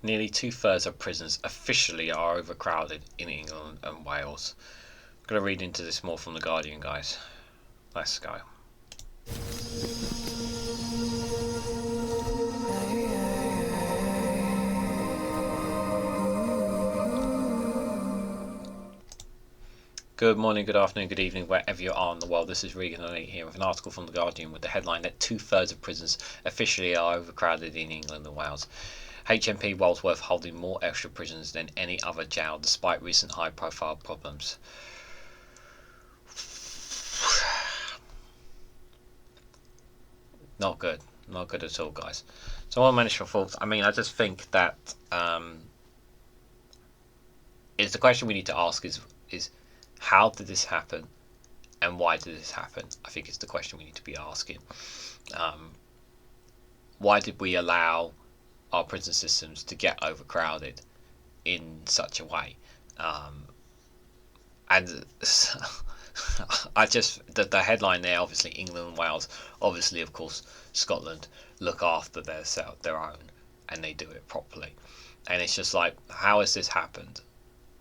Nearly two-thirds of prisons officially are overcrowded in England and Wales. I'm going to read into this more from The Guardian, guys. Let's go. Good morning, good afternoon, good evening, wherever you are in the world. This is REGANELITE here with an article from The Guardian with the headline that two-thirds of prisons officially are overcrowded in England and Wales. HMP Wandsworth holding more extra prisoners than any other jail despite recent high-profile problems. Not good. Not good at all, guys. So what my initial thoughts, I just think that is the question we need to ask is how did this happen and why did this happen? I think it's the question we need to be asking. Why did we allow our prison systems to get overcrowded in such a way? And the headline there, obviously England and Wales, obviously of course Scotland look after their own and they do it properly. And it's just like, how has this happened?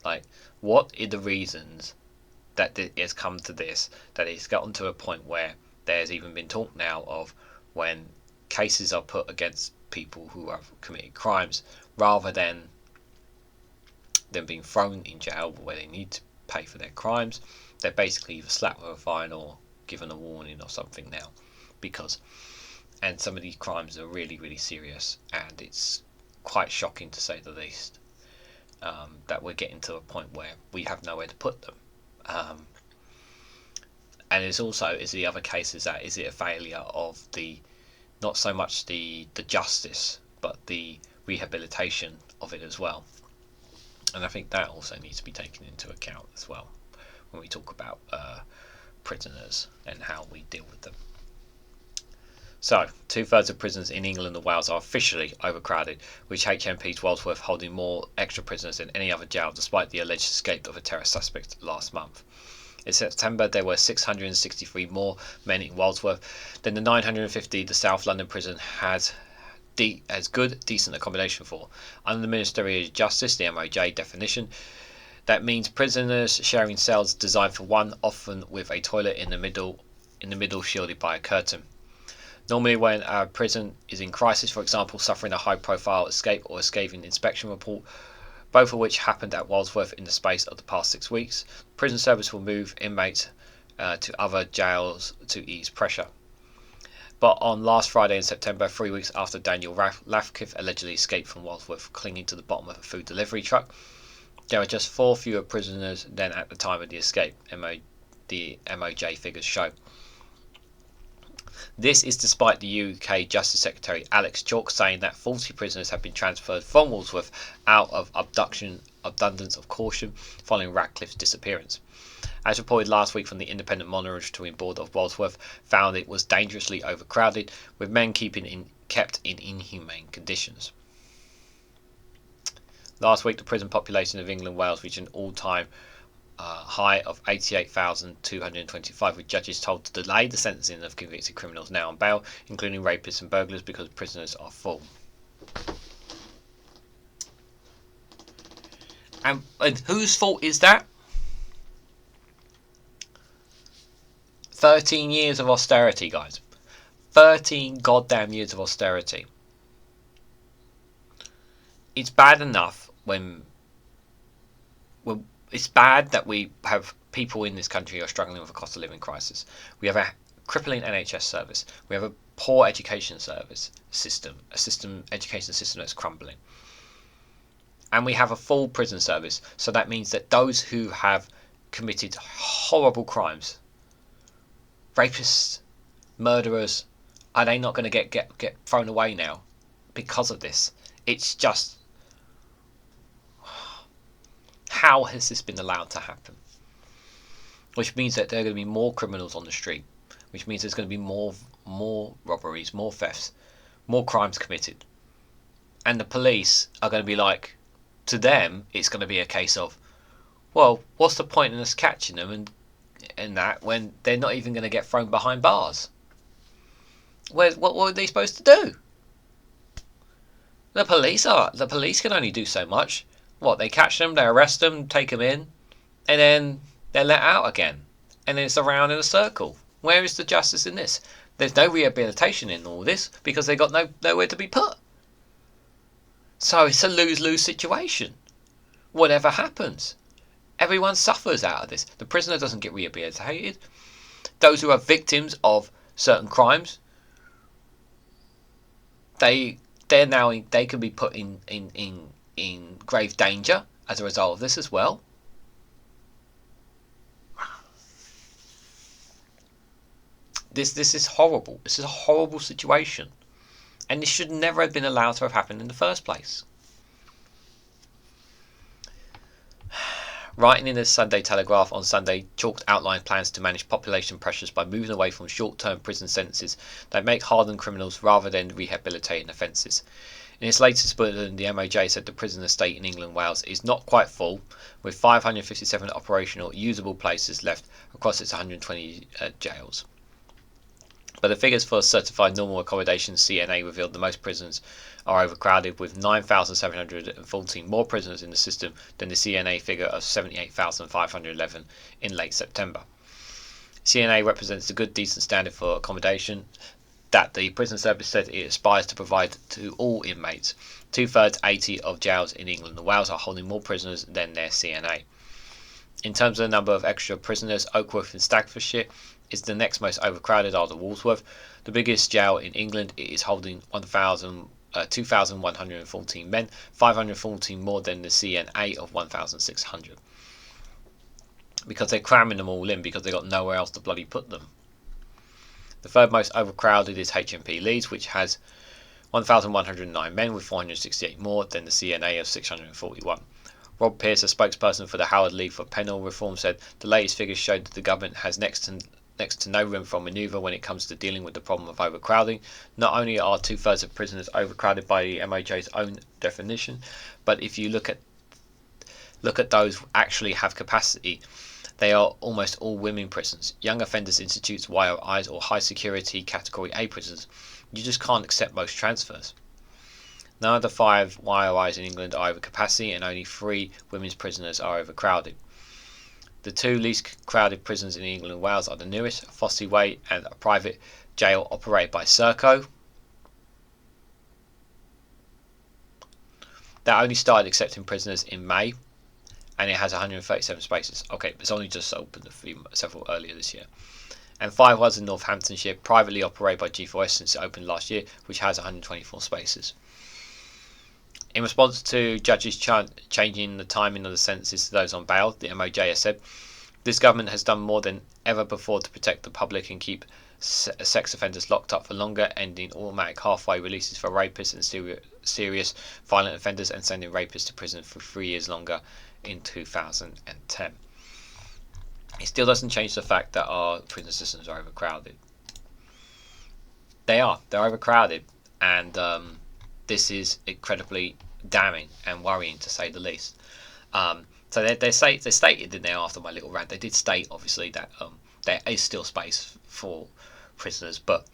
Like, what are the reasons that it has come to this, that it's gotten to a point where there's even been talk now of when cases are put against people who have committed crimes, rather than them being thrown in jail where they need to pay for their crimes, they're basically either slapped with a fine or given a warning or something now, and some of these crimes are really, really serious, and it's quite shocking to say the least, that we're getting to a point where we have nowhere to put them. And it's also, is the other case, is it a failure of not so much the justice but the rehabilitation of it as well? And I think that also needs to be taken into account as well when we talk about prisoners and how we deal with them. So, two-thirds of prisons in England and Wales are officially overcrowded, with HMP Wandsworth holding more extra prisoners than any other jail, despite the alleged escape of a terror suspect last month. In September, there were 663 more men in Wandsworth than the 950 the South London prison has good, decent accommodation for. Under the Ministry of Justice, the MOJ definition, that means prisoners sharing cells designed for one, often with a toilet in the middle shielded by a curtain. Normally, when a prison is in crisis, for example, suffering a high-profile escape or escaping inspection report, both of which happened at Wandsworth in the space of the past 6 weeks, prison service will move inmates to other jails to ease pressure. But on last Friday in September, 3 weeks after Daniel Khalife allegedly escaped from Wandsworth clinging to the bottom of a food delivery truck, there were just 4 fewer prisoners than at the time of the escape, the MOJ figures show. This is despite the UK Justice Secretary Alex Chalk saying that 40 prisoners have been transferred from Wandsworth out of abundance of caution following Ratcliffe's disappearance. As reported last week from the Independent Monitoring Board of Wandsworth, found it was dangerously overcrowded, with men kept in inhumane conditions. Last week, the prison population of England and Wales reached an all-time high of 88,225, with judges told to delay the sentencing of convicted criminals now on bail, including rapists and burglars, because prisoners are full. And whose fault is that? 13 years of austerity, guys. 13 goddamn years of austerity. It's bad enough when it's bad that we have people in this country who are struggling with a cost of living crisis. We have a crippling NHS service. We have a poor education system, education system that's crumbling. And we have a full prison service. So that means that those who have committed horrible crimes, rapists, murderers, are they not going to get thrown away now because of this? It's just, how has this been allowed to happen? Which means that there are going to be more criminals on the street, which means there's going to be more robberies, more thefts, more crimes committed. And the police are going to be like, to them, it's going to be a case of, well, what's the point in us catching them and that when they're not even going to get thrown behind bars? What were they supposed to do? The police can only do so much. What, they catch them, they arrest them, take them in, and then they're let out again, and then it's around in a circle. Where is the justice in this? There's no rehabilitation in all this because they got nowhere to be put. So it's a lose-lose situation. Whatever happens, everyone suffers out of this. The prisoner doesn't get rehabilitated. Those who are victims of certain crimes, they can be put in grave danger as a result of this as well. This is horrible. This is a horrible situation, and this should never have been allowed to have happened in the first place. Writing in the Sunday Telegraph on Sunday, Chalk outlined plans to manage population pressures by moving away from short-term prison sentences that make hardened criminals rather than rehabilitating offences. In its latest bulletin, the MOJ said the prison estate in England and Wales is not quite full, with 557 operational usable places left across its 120 jails. But the figures for certified normal accommodation CNA revealed that most prisons are overcrowded, with 9,714 more prisoners in the system than the CNA figure of 78,511 in late September. CNA represents a good, decent standard for accommodation that the prison service said it aspires to provide to all inmates. 2/3, 80 of jails in England and Wales are holding more prisoners than their CNA. In terms of the number of extra prisoners, Oakworth in Staffordshire is the next most overcrowded after Wandsworth. The biggest jail in England, it is holding 2,114 men, 514 more than the CNA of 1,600. Because they're cramming them all in because they've got nowhere else to bloody put them. The third most overcrowded is HMP Leeds, which has 1,109 men with 468 more than the CNA of 641. Rob Pearce, a spokesperson for the Howard League for Penal Reform, said the latest figures showed that the government has next to no room for manoeuvre when it comes to dealing with the problem of overcrowding. Not only are 2/3 of prisoners overcrowded by the MOJ's own definition, but if you look at those who actually have capacity, they are almost all women prisons, young offenders institutes, YOIs, or high security category A prisons. You just can't accept most transfers. None of the 5 YOIs in England are over capacity, and only 3 women's prisoners are overcrowded. The 2 least crowded prisons in England and Wales are the newest, Fosse Way, and a private jail operated by Serco that only started accepting prisoners in May, and it has 137 spaces. Okay, it's only just opened several earlier this year. And 5 was in Northamptonshire, privately operated by G4S since it opened last year, which has 124 spaces. In response to judges changing the timing of the sentences to those on bail, the MOJ has said, this government has done more than ever before to protect the public and keep sex offenders locked up for longer, ending automatic halfway releases for rapists and serious violent offenders, and sending rapists to prison for 3 years longer in 2010. It still doesn't change the fact that our prison systems are overcrowded. They're overcrowded, and this is incredibly damning and worrying, to say the least. So they stated in there, after my little rant, they did state obviously that there is still space for prisoners, but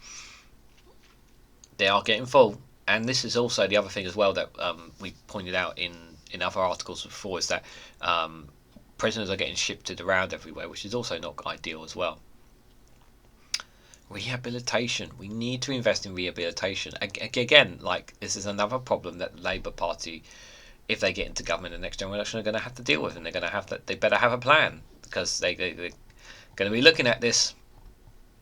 they are getting full. And this is also the other thing as well that we pointed out in other articles before, is that prisoners are getting shifted around everywhere, which is also not ideal as well. Rehabilitation. We need to invest in rehabilitation. Again, like, this is another problem that the Labour Party, if they get into government in the next general election, are going to have to deal with, and they better have a plan, because they're going to be looking at this.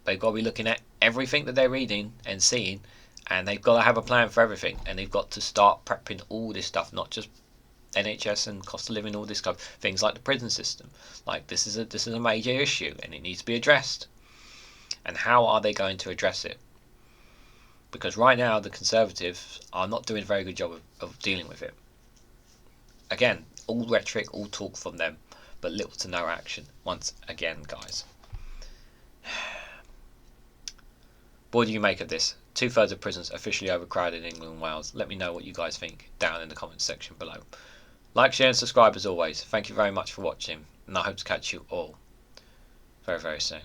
They've got to be looking at everything that they're reading and seeing, and they've got to have a plan for everything, and they've got to start prepping all this stuff, not just NHS and cost of living, all this stuff, things like the prison system. Like, this is a major issue, and it needs to be addressed. And how are they going to address it? Because right now the Conservatives are not doing a very good job of dealing with it. Again, all rhetoric, all talk from them, but little to no action. Once again, guys. What do you make of this? 2/3 of prisons officially overcrowded in England and Wales. Let me know what you guys think down in the comments section below. Like, share and subscribe as always. Thank you very much for watching, and I hope to catch you all very, very soon.